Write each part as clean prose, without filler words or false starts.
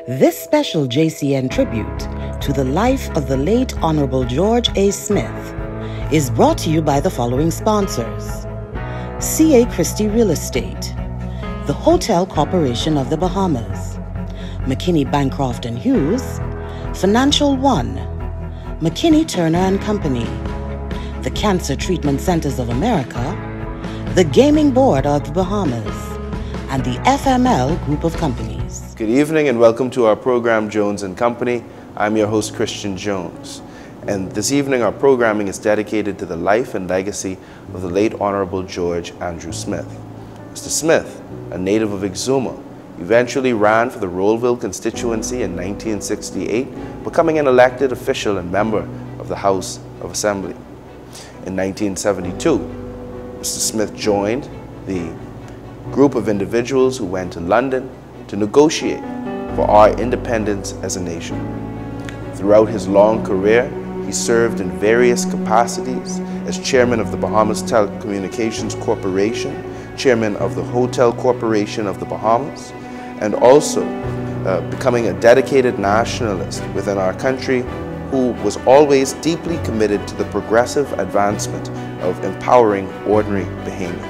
This special JCN tribute to the life of the late Honorable George A. Smith is brought to you by the following sponsors: C.A. Christie Real Estate, the Hotel Corporation of the Bahamas, McKinney Bancroft and Hughes, Financial One, McKinney Turner and Company, the Cancer Treatment Centers of America, the Gaming Board of the Bahamas, and the FML Group of Companies. Good evening and welcome to our program Jones and Company. I'm your host Christian Jones. And this evening our programming is dedicated to the life and legacy of the late Honorable George Andrew Smith. Mr. Smith, a native of Exuma, eventually ran for the Rollville constituency in 1968, becoming an elected official and member of the House of Assembly. In 1972, Mr. Smith joined the group of individuals who went to London to negotiate for our independence as a nation. Throughout his long career, he served in various capacities as chairman of the Bahamas Telecommunications Corporation, chairman of the Hotel Corporation of the Bahamas, and also becoming a dedicated nationalist within our country who was always deeply committed to the progressive advancement of empowering ordinary Bahamians.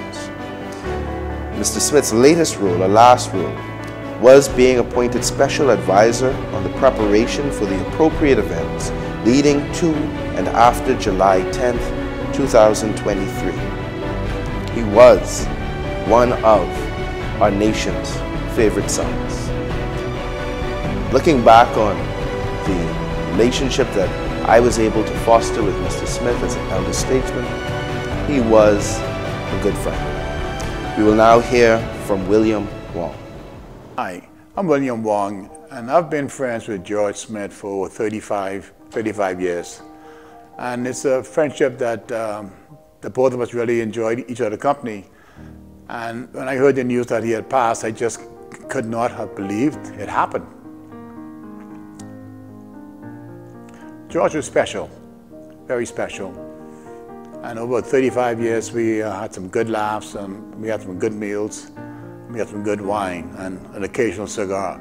Mr. Smith's latest role, or last role, was being appointed special advisor on the preparation for the appropriate events leading to and after July 10th, 2023. He was one of our nation's favorite sons. Looking back on the relationship that I was able to foster with Mr. Smith as an elder statesman, he was a good friend. We will now hear from William Wong. Hi, I'm William Wong, and I've been friends with George Smith for over 35 years. And it's a friendship that the both of us really enjoyed each other's company. And when I heard the news that he had passed, I just could not have believed it happened. George was special, very special. And over 35 years, we had some good laughs, and we had some good meals, we had some good wine, and an occasional cigar.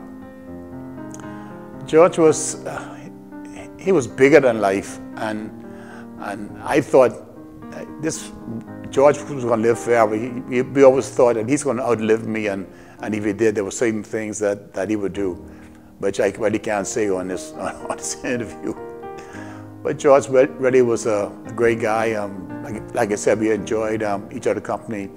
George was, he was bigger than life, and I thought George was going to live forever. We always thought that he's going to outlive me, and if he did, there were certain things that he would do, which I really can't say on this interview. But George really was a great guy. Like I said, we enjoyed each other's company.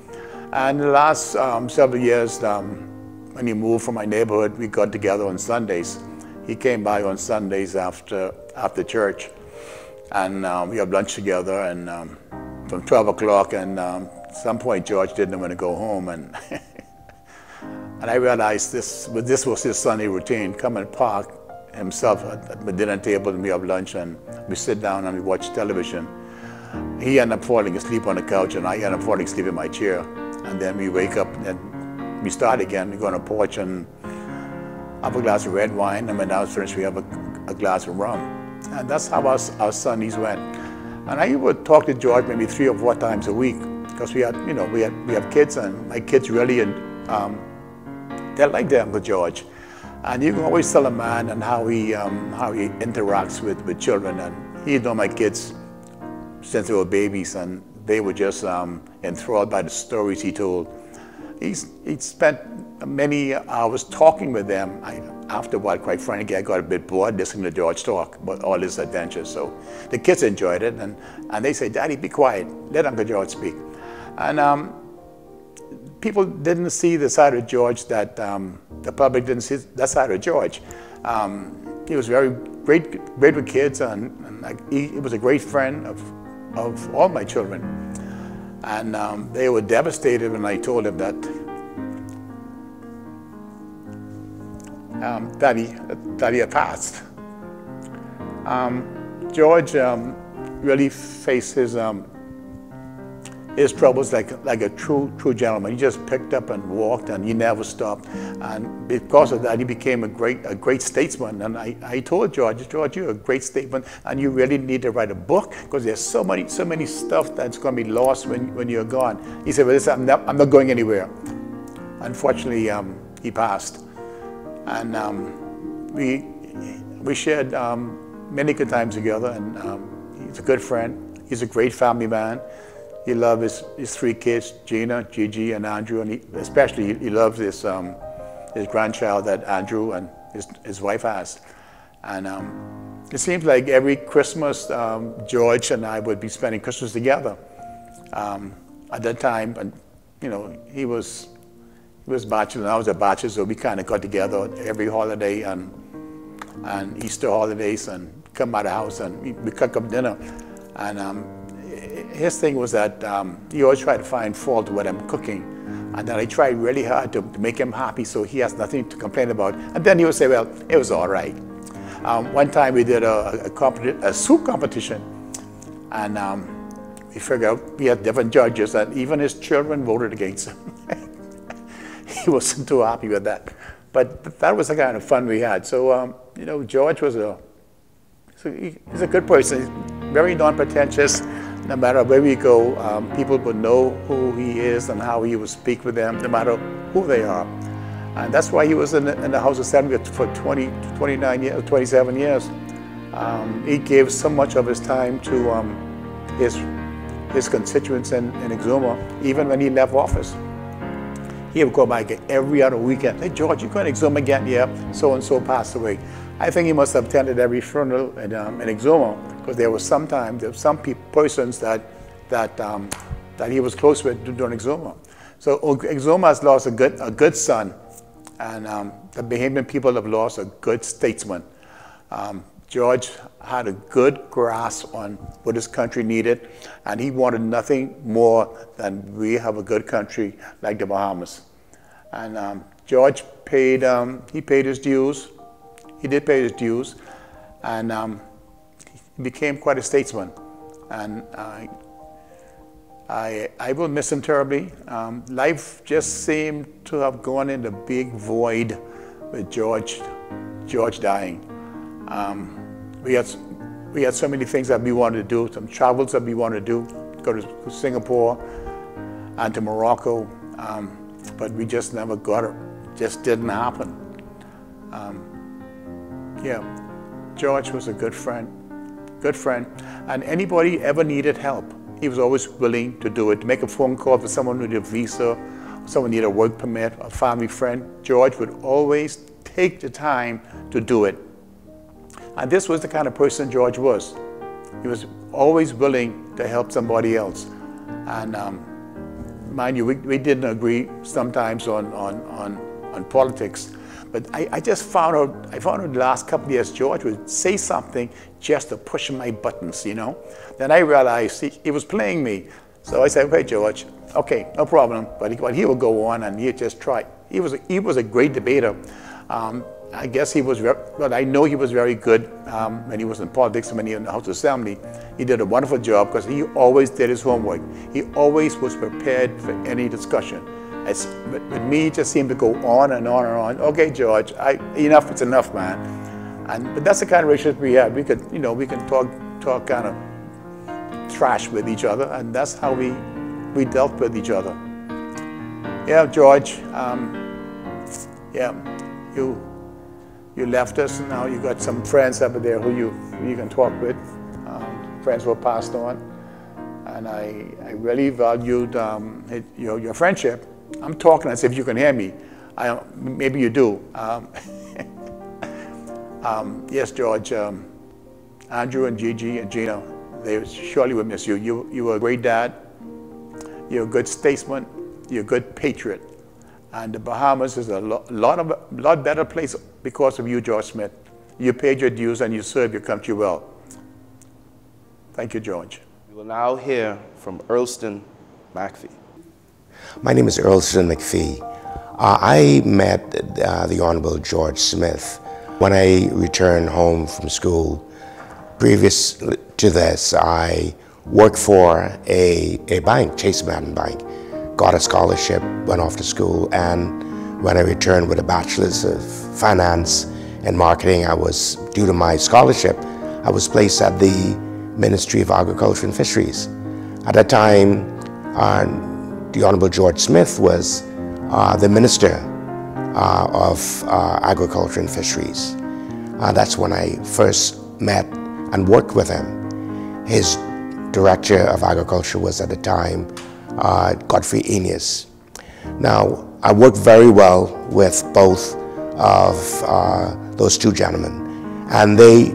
And the last several years, when he moved from my neighborhood, we got together on Sundays. He came by on Sundays after church, and we had lunch together. And from 12 o'clock, and at some point, George didn't want to go home, and I realized this was his Sunday routine: come and park himself at the dinner table, and we have lunch, and we sit down and we watch television. He ended up falling asleep on the couch, and I ended up falling asleep in my chair. And then we wake up, and we start again. We go on the porch and have a glass of red wine, and when that was finished, we have a glass of rum. And that's how our Sundays went. And I would talk to George maybe 3 or 4 times a week, because we have kids, and my kids really, they like their Uncle George. And you can always tell a man and how he interacts with children. And he known my kids since they were babies, and they were just enthralled by the stories he told. He spent many hours talking with them. After a while, quite frankly, I got a bit bored listening to George talk about all his adventures. So the kids enjoyed it, and they say, "Daddy, be quiet. Let Uncle George speak." And people didn't see the side of George that the public didn't see that side of George. He was very great with kids, and he was a great friend of all my children. And they were devastated when I told them that Daddy had passed. George really faced his troubles like a true gentleman. He just picked up and walked, and he never stopped. And because of that, he became a great statesman. And I told George, you're a great statesman, and you really need to write a book, because there's so many stuff that's going to be lost when you're gone. He said, "Well, listen, I'm not going anywhere." Unfortunately, he passed. And we shared many good times together, and he's a good friend. He's a great family man. He loves his 3 kids, Gina, Gigi, and Andrew, and especially he loves his grandchild that Andrew and his wife has. And it seems like every Christmas, George and I would be spending Christmas together. At that time, and he was bachelor and I was a bachelor, so we kind of got together every holiday and Easter holidays and come by the house and we cook up dinner. And his thing was that he always tried to find fault with what I'm cooking. And then I tried really hard to make him happy so he has nothing to complain about. And then he would say, well, it was all right. One time we did a soup competition, and we figured out we had different judges, and even his children voted against him. He wasn't too happy with that. But that was the kind of fun we had. So, George was he's a good person. He's very non-pretentious. No matter where we go, people would know who he is and how he would speak with them, no matter who they are. And that's why he was in the House of Assembly for 29 years, 27 years. He gave so much of his time to his constituents in Exuma, even when he left office. He would go back every other weekend. Hey, George, you going to Exuma again? Yeah, so-and-so passed away. I think he must have attended every funeral in Exuma, because there was some persons that he was close with during Exuma. So Exuma has lost a good son, and the Bahamian people have lost a good statesman. George had a good grasp on what his country needed, and he wanted nothing more than we have a good country like the Bahamas. And George paid his dues. He did pay his dues, and he became quite a statesman. And I will miss him terribly. Life just seemed to have gone in a big void with George dying. We had so many things that we wanted to do, some travels that we wanted to do, go to Singapore and to Morocco, but we just never got it. Just didn't happen. Yeah, George was a good friend, and anybody ever needed help, he was always willing to do it. To make a phone call for someone who needed a visa, someone needed a work permit, a family friend, George would always take the time to do it. And this was the kind of person George was. He was always willing to help somebody else. And mind you, we didn't agree sometimes on politics. But I just found out the last couple of years, George would say something just to push my buttons, Then I realized he was playing me. So I said, okay, George, okay, no problem. But he would go on and he'd just try. He was a great debater. I guess I know he was very good when he was in politics and when he was in the House of Assembly. He did a wonderful job because he always did his homework. He always was prepared for any discussion. With me, it just seemed to go on and on and on. Okay, George, enough is enough, man. But that's the kind of relationship we had. We can talk kind of trash with each other, and that's how we dealt with each other. Yeah, George. Yeah, you left us, and now you got some friends over there who you can talk with. Friends who passed on, and I really valued your friendship. I'm talking as if you can hear me. Maybe you do. Yes, George. Andrew and Gigi and Gina, they surely will miss you. You were a great dad. You're a good statesman. You're a good patriot. And the Bahamas is a lot better place because of you, George Smith. You paid your dues and you served your country well. Thank you, George. We will now hear from Earlston McPhee. My name is Earlston McPhee. I met the Honorable George Smith when I returned home from school. Previous to this, I worked for a bank, Chase Manhattan Bank. Got a scholarship, went off to school, and when I returned with a bachelor's of finance and marketing, due to my scholarship, I was placed at the Ministry of Agriculture and Fisheries. At that time, the Honorable George Smith was the Minister of Agriculture and Fisheries. That's when I first met and worked with him. His director of agriculture was at the time Godfrey Eneas. Now, I worked very well with both of those two gentlemen, and they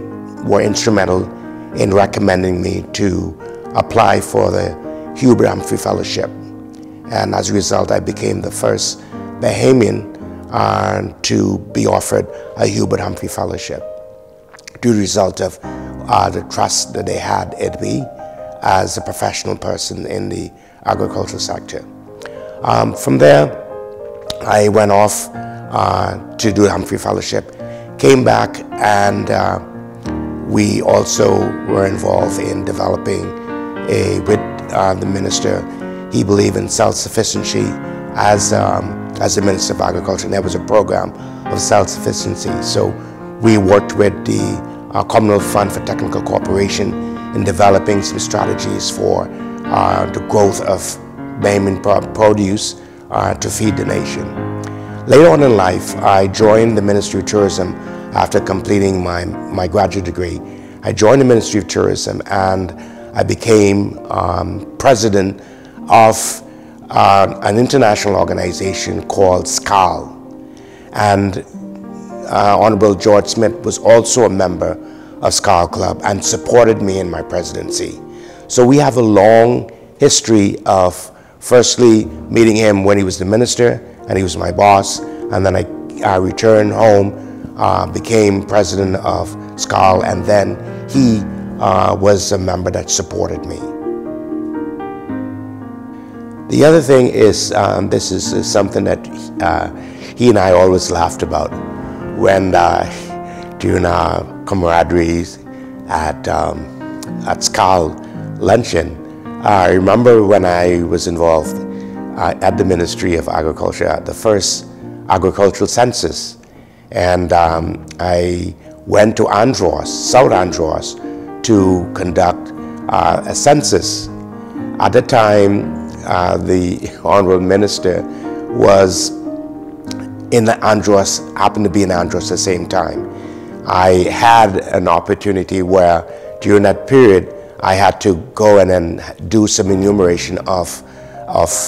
were instrumental in recommending me to apply for the Hubert Humphrey Fellowship. And as a result, I became the first Bahamian to be offered a Hubert Humphrey Fellowship due to the result of the trust that they had in me as a professional person in the agricultural sector. From there, I went off to do the Humphrey Fellowship, came back, and we also were involved in developing with the minister. He believed in self-sufficiency as the Minister of Agriculture, and there was a program of self-sufficiency. So we worked with the Commonwealth Fund for Technical Cooperation in developing some strategies for the growth of Bahamian produce to feed the nation. Later on in life, I joined the Ministry of Tourism after completing my graduate degree. I joined the Ministry of Tourism and I became president of an international organization called SCAL. And Honorable George Smith was also a member of SCAL Club and supported me in my presidency. So we have a long history of firstly meeting him when he was the minister and he was my boss, and then I returned home, became president of SCAL, and then he was a member that supported me. The other thing is, this is something that he and I always laughed about when during our camaraderie at SCAL luncheon. I remember when I was involved at the Ministry of Agriculture at the first agricultural census, and I went to Andros, South Andros, to conduct a census. At the time, the Honorable Minister was in Andros, happened to be in Andros at the same time. I had an opportunity where during that period I had to go and then do some enumeration of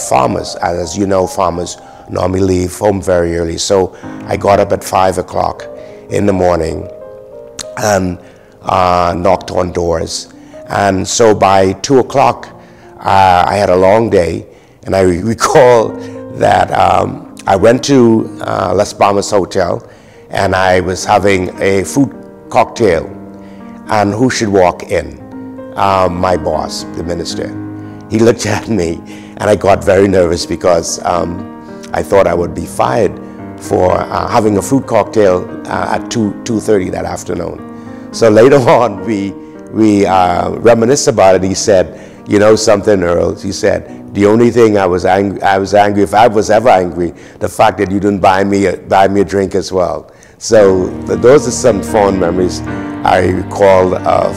farmers. As you know, farmers normally leave home very early. So I got up at 5 o'clock in the morning and knocked on doors. And so by 2 o'clock, I had a long day, and I recall that I went to Las Palmas Hotel, and I was having a fruit cocktail. And who should walk in? My boss, the minister. He looked at me, and I got very nervous because I thought I would be fired for having a fruit cocktail at 2:30 that afternoon. So later on, we reminisced about it. He said, "You know something, Earl?" He said, "The only thing I was angry, if I was ever angry, the fact that you didn't buy me a drink as well." So those are some fond memories I recall of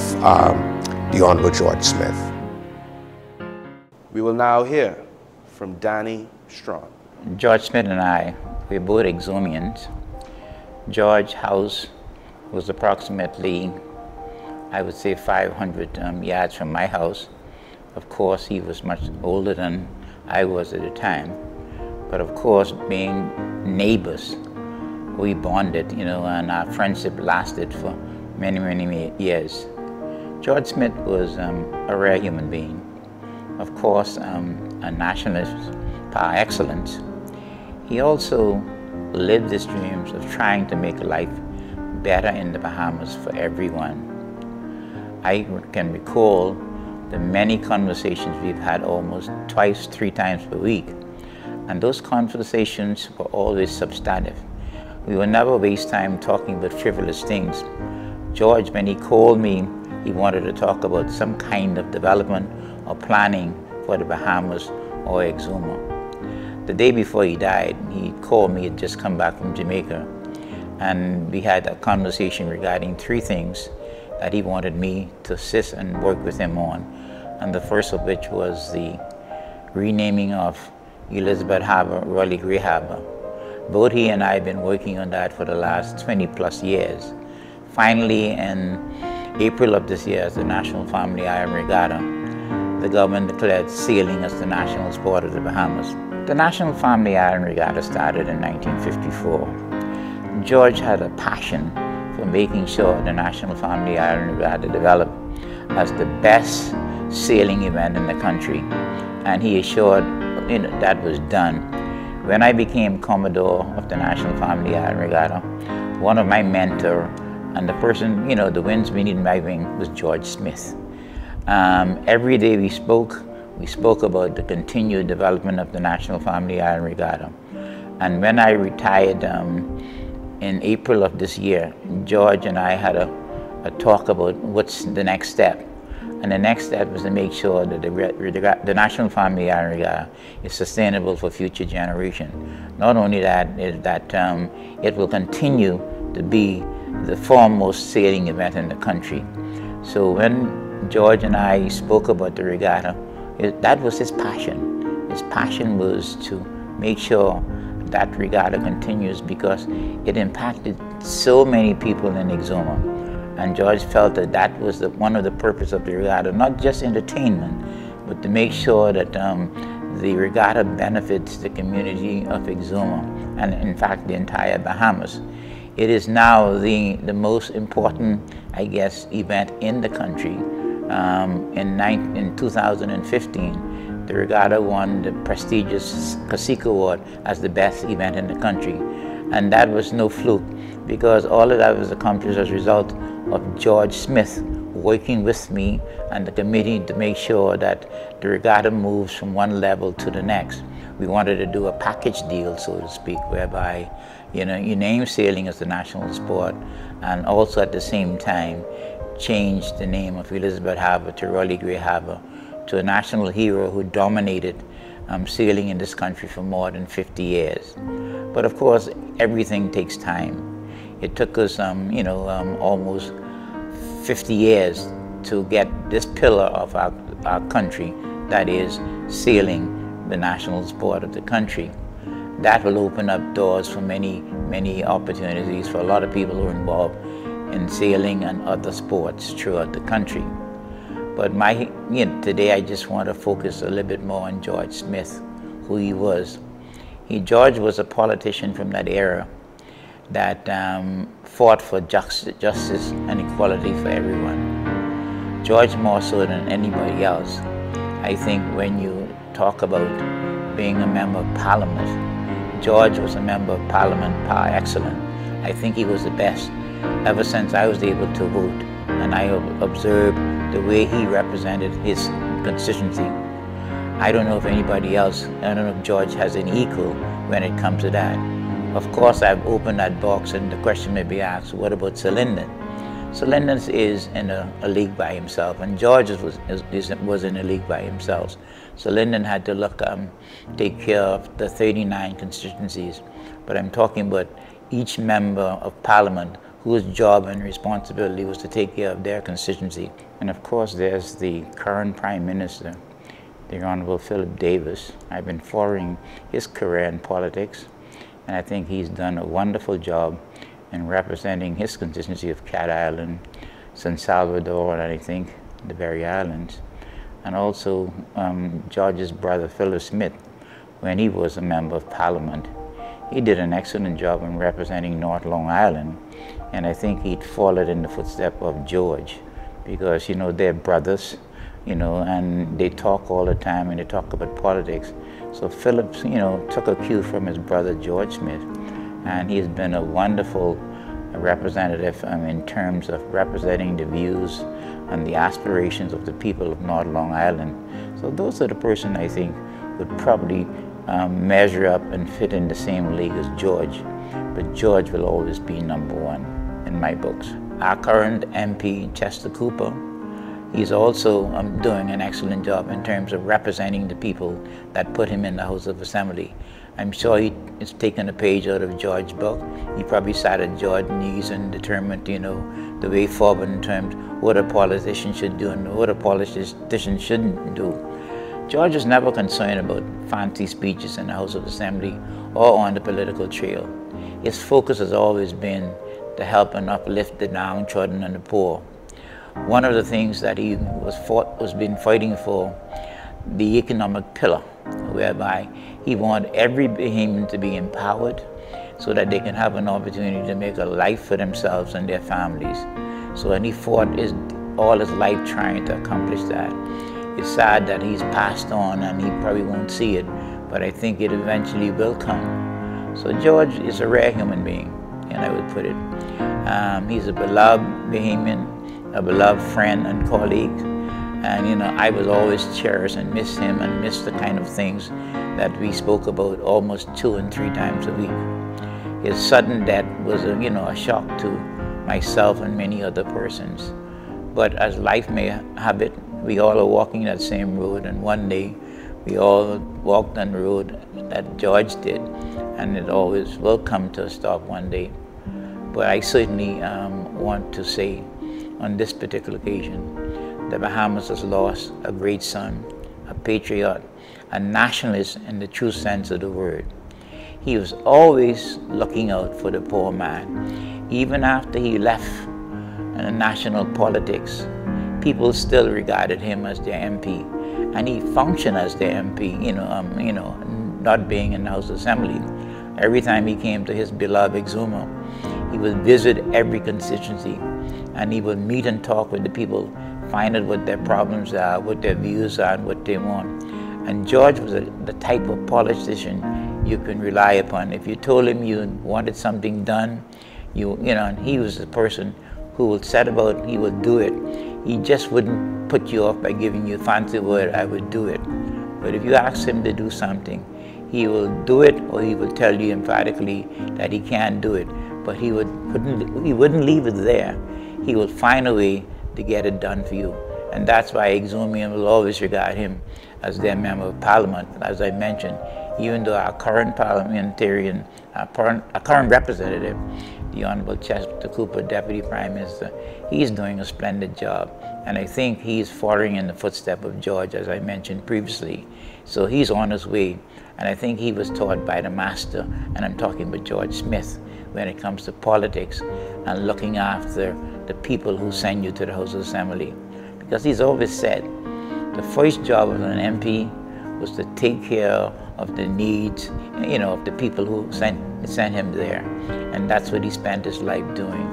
the Honorable George Smith. We will now hear from Danny Strawn. George Smith and I, we're both Exomians. George's house was approximately, I would say, 500 yards from my house. Of course, he was much older than I was at the time. But of course, being neighbors, we bonded, you know, and our friendship lasted for many, many years. George Smith was a rare human being. Of course, a nationalist par excellence. He also lived his dreams of trying to make life better in the Bahamas for everyone. I can recall the many conversations we've had almost twice, 3 times per week. And those conversations were always substantive. We would never waste time talking about frivolous things. George, when he called me, he wanted to talk about some kind of development or planning for the Bahamas or Exuma. The day before he died, he called me, he had just come back from Jamaica, and we had a conversation regarding 3 things that he wanted me to assist and work with him on. And the first of which was the renaming of Elizabeth Harbor, Raleigh Gray Harbor. Both he and I have been working on that for the last 20+ years. Finally, in April of this year, as the National Family Iron Regatta, the government declared sailing as the national sport of the Bahamas. The National Family Iron Regatta started in 1954. George had a passion for making sure the National Family Iron Regatta developed as the best sailing event in the country, and he assured that was done. When I became Commodore of the National Family Iron Regatta, one of my mentors and the person, the winds beneath my wing, was George Smith. Every day we spoke about the continued development of the National Family Iron Regatta. And when I retired in April of this year, George and I had a talk about what's the next step. And the next step was to make sure that the National Family Iron Regatta is sustainable for future generations. Not only that, it will continue to be the foremost sailing event in the country. So when George and I spoke about the regatta, that was his passion. His passion was to make sure that regatta continues because it impacted so many people in Exuma. And George felt that that was one of the purpose of the regatta, not just entertainment, but to make sure that the regatta benefits the community of Exuma and in fact the entire Bahamas. It is now the most important, I guess, event in the country. In 2015, the regatta won the prestigious Cacique Award as the best event in the country. And that was no fluke, because all of that was accomplished as a result of George Smith working with me and the committee to make sure that the regatta moves from one level to the next. We wanted to do a package deal, so to speak, whereby you name sailing as the national sport, and also at the same time change the name of Elizabeth Harbour to Raleigh Grey Harbour, to a national hero who dominated sailing in this country for more than 50 years. But of course, everything takes time. It took us, almost 50 years to get this pillar of our country, that is sailing, the national sport of the country. That will open up doors for many, many opportunities for a lot of people who are involved in sailing and other sports throughout the country. But today I just want to focus a little bit more on George Smith, who he was. George was a politician from that era that fought for justice and equality for everyone. George, more so than anybody else, I think when you talk about being a member of Parliament, George was a member of Parliament par excellence. I think he was the best ever since I was able to vote, and I observed the way he represented his constituency. I don't know if anybody else, I don't know if George has an equal when it comes to that. Of course, I've opened that box and the question may be asked, what about Sir Lyndon? Sir Lyndon is in a league by himself, and George was in a league by himself. Sir Lyndon had to take care of the 39 constituencies, but I'm talking about each member of Parliament whose job and responsibility was to take care of their constituency. And of course, there's the current Prime Minister, the Honorable Philip Davis. I've been following his career in politics, and I think he's done a wonderful job in representing his constituency of Cat Island, San Salvador, and I think the Berry Islands. And also George's brother, Philip Smith, when he was a member of Parliament. He did an excellent job in representing North Long Island, and I think he'd followed in the footsteps of George, because, they're brothers, and they talk all the time and they talk about politics. So Philip, took a cue from his brother George Smith, and he's been a wonderful representative in terms of representing the views and the aspirations of the people of North Long Island. So those are the person I think would probably measure up and fit in the same league as George. But George will always be number one in my books. Our current MP, Chester Cooper, he's also doing an excellent job in terms of representing the people that put him in the House of Assembly. I'm sure he's taken a page out of George's book. He probably sat at George's knees and determined, the way forward in terms of what a politician should do and what a politician shouldn't do. George was never concerned about fancy speeches in the House of Assembly or on the political trail. His focus has always been to help and uplift the downtrodden and the poor. One of the things that he was been fighting for, the economic pillar, whereby he wanted every Bahamian to be empowered so that they can have an opportunity to make a life for themselves and their families. So, and he fought all his life trying to accomplish that. It's sad that he's passed on and he probably won't see it, but I think it eventually will come. So George is a rare human being, and I would put it. He's a beloved Bahamian, a beloved friend and colleague. And you know, I was always cherish and miss him and miss the kind of things that we spoke about almost 2 and 3 times a week. His sudden death was a shock to myself and many other persons. But as life may have it, we all are walking that same road, and one day we all walked on the road that George did, and it always will come to a stop one day. But I certainly want to say on this particular occasion, the Bahamas has lost a great son, a patriot, a nationalist in the true sense of the word. He was always looking out for the poor man. Even after he left national politics, people still regarded him as their MP, and he functioned as their MP, not being in the House Assembly. Every time he came to his beloved Exuma, he would visit every constituency, and he would meet and talk with the people, find out what their problems are, what their views are, and what they want. And George was the type of politician you can rely upon. If you told him you wanted something done, he was the person who would set about, he would do it. He just wouldn't put you off by giving you a fancy word, I would do it. But if you ask him to do something, he will do it, or he will tell you emphatically that he can't do it. But he wouldn't leave it there. He will find a way to get it done for you. And that's why Exumian will always regard him as their member of parliament. As I mentioned, even though our current parliamentarian, our current representative, the Honorable Chester Cooper, Deputy Prime Minister, he's doing a splendid job. And I think he's following in the footsteps of George, as I mentioned previously. So he's on his way. And I think he was taught by the master, and I'm talking about George Smith, when it comes to politics and looking after the people who send you to the House of Assembly. Because he's always said, the first job of an MP was to take care of the needs, of the people who sent him there. And that's what he spent his life doing.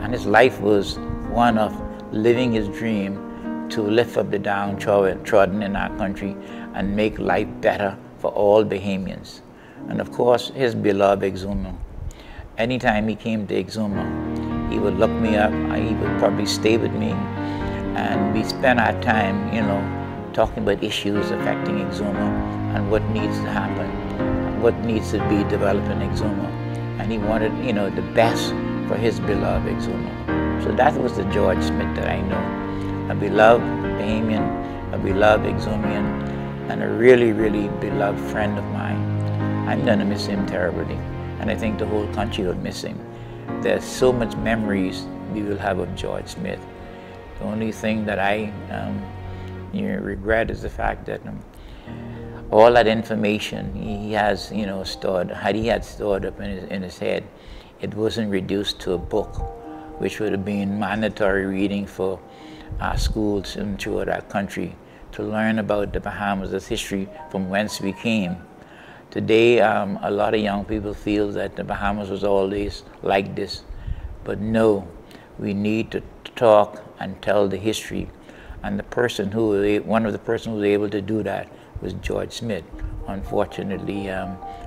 And his life was one of living his dream to lift up the downtrodden in our country and make life better for all Bahamians. And of course, his beloved Exuma. Anytime he came to Exuma, he would look me up, he would probably stay with me, and we spent our time, talking about issues affecting Exuma and what needs to happen, what needs to be developed in Exuma. And he wanted, the best for his beloved Exuma. So that was the George Smith that I know. A beloved Bahamian, a beloved Exumian, and a really, really beloved friend of mine. I'm gonna miss him terribly, and I think the whole country will miss him. There's so much memories we will have of George Smith. The only thing that I regret is the fact that all that information he has, stored, he had stored up in his head, it wasn't reduced to a book, which would have been mandatory reading for our schools and throughout our country to learn about the Bahamas, its history from whence we came. Today, a lot of young people feel that the Bahamas was always like this, but no, we need to talk and tell the history. And one of the persons who was able to do that was George Smith. Unfortunately,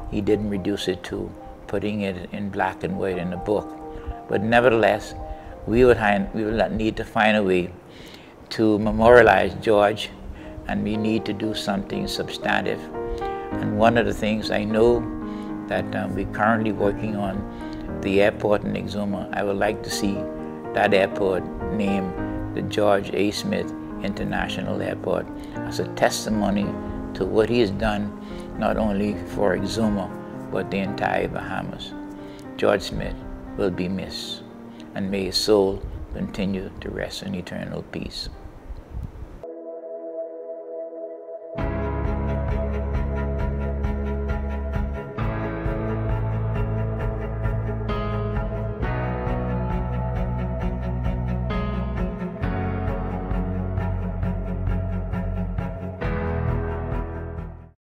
he didn't reduce it to putting it in black and white in a book. But nevertheless, we will need to find a way to memorialize George, and we need to do something substantive. And one of the things I know that we're currently working on, the airport in Exuma, I would like to see that airport named the George A. Smith International Airport as a testimony to what he has done, not only for Exuma, but the entire Bahamas. George Smith will be missed, and may his soul continue to rest in eternal peace.